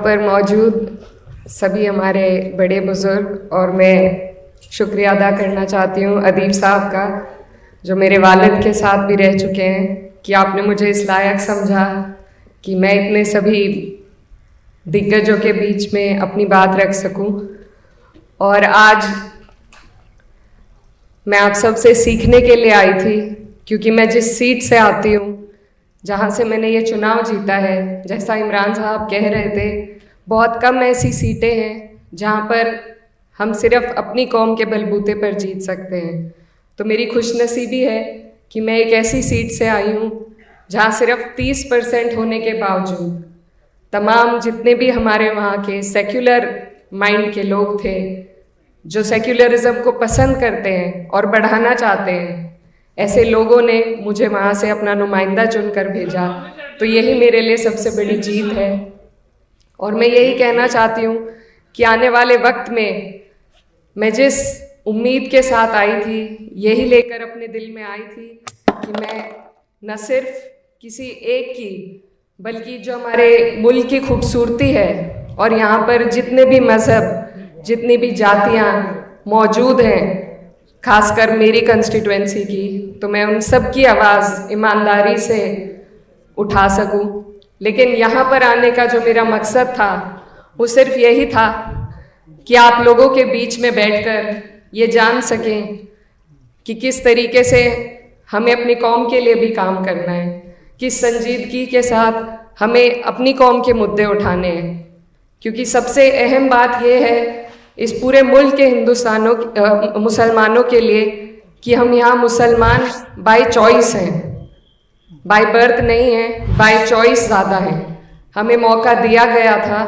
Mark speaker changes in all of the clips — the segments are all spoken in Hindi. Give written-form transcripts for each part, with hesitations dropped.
Speaker 1: पर मौजूद सभी हमारे बड़े बुज़ुर्ग, और मैं शुक्रिया अदा करना चाहती हूँ अदीब साहब का, जो मेरे वालिद के साथ भी रह चुके हैं, कि आपने मुझे इस लायक समझा कि मैं इतने सभी दिग्गजों के बीच में अपनी बात रख सकूं। और आज मैं आप सबसे सीखने के लिए आई थी, क्योंकि मैं जिस सीट से आती हूँ, जहाँ से मैंने ये चुनाव जीता है, जैसा इमरान साहब कह रहे थे, बहुत कम ऐसी सीटें हैं जहाँ पर हम सिर्फ अपनी कौम के बलबूते पर जीत सकते हैं। तो मेरी खुशनसीबी है कि मैं एक ऐसी सीट से आई हूँ जहाँ सिर्फ 30% होने के बावजूद तमाम जितने भी हमारे वहाँ के सेक्युलर माइंड के लोग थे, जो सेक्युलरिज्म को पसंद करते हैं और बढ़ाना चाहते हैं, ऐसे लोगों ने मुझे वहाँ से अपना नुमाइंदा चुनकर भेजा। तो यही मेरे लिए सबसे बड़ी जीत है। और मैं यही कहना चाहती हूँ कि आने वाले वक्त में मैं जिस उम्मीद के साथ आई थी, यही लेकर अपने दिल में आई थी कि मैं न सिर्फ किसी एक की, बल्कि जो हमारे मुल्क की खूबसूरती है और यहाँ पर जितने भी मज़हब, जितनी भी जातियाँ मौजूद हैं, खासकर मेरी कंस्टिट्यूएंसी की, तो मैं उन सब की आवाज़ ईमानदारी से उठा सकूं। लेकिन यहाँ पर आने का जो मेरा मकसद था, वो सिर्फ यही था कि आप लोगों के बीच में बैठकर ये जान सकें कि किस तरीके से हमें अपनी कौम के लिए भी काम करना है, किस संजीदगी के साथ हमें अपनी कौम के मुद्दे उठाने हैं। क्योंकि सबसे अहम बात यह है इस पूरे मुल्क के मुसलमानों के लिए कि हम यहाँ मुसलमान बाय चॉइस हैं, बाय बर्थ नहीं है, बाय चॉइस ज़्यादा है। हमें मौका दिया गया था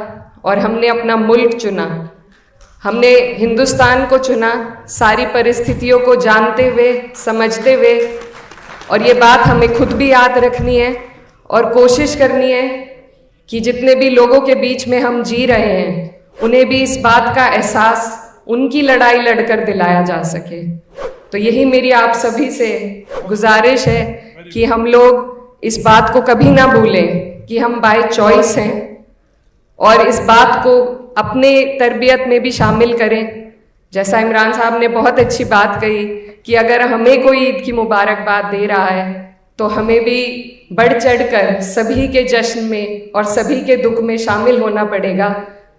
Speaker 1: और हमने अपना मुल्क चुना, हमने हिंदुस्तान को चुना, सारी परिस्थितियों को जानते हुए, समझते हुए। और ये बात हमें खुद भी याद रखनी है और कोशिश करनी है कि जितने भी लोगों के बीच में हम जी रहे हैं, उन्हें भी इस बात का एहसास उनकी लड़ाई लड़कर दिलाया जा सके। तो यही मेरी आप सभी से गुजारिश है कि हम लोग इस बात को कभी ना भूलें कि हम बाय चॉइस हैं, और इस बात को अपने तरबियत में भी शामिल करें। जैसा इमरान साहब ने बहुत अच्छी बात कही कि अगर हमें कोई ईद की मुबारकबाद दे रहा है, तो हमें भी बढ़ चढ़कर सभी के जश्न में और सभी के दुख में शामिल होना पड़ेगा,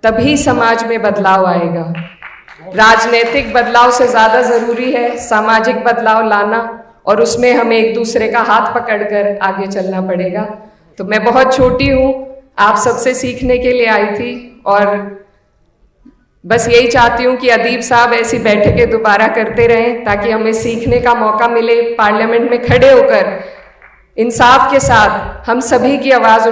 Speaker 1: तभी समाज में बदलाव आएगा। राजनीतिक बदलाव से ज़्यादा ज़रूरी है सामाजिक बदलाव लाना, और उसमें हमें एक दूसरे का हाथ पकड़कर आगे चलना पड़ेगा। तो मैं बहुत छोटी हूँ, आप सबसे सीखने के लिए आई थी, और बस यही चाहती हूँ कि अदीब साहब ऐसी बैठकें दोबारा करते रहें, ताकि हमें सीखने का मौका मिले, पार्लियामेंट में खड़े होकर इंसाफ के साथ हम सभी की आवाज़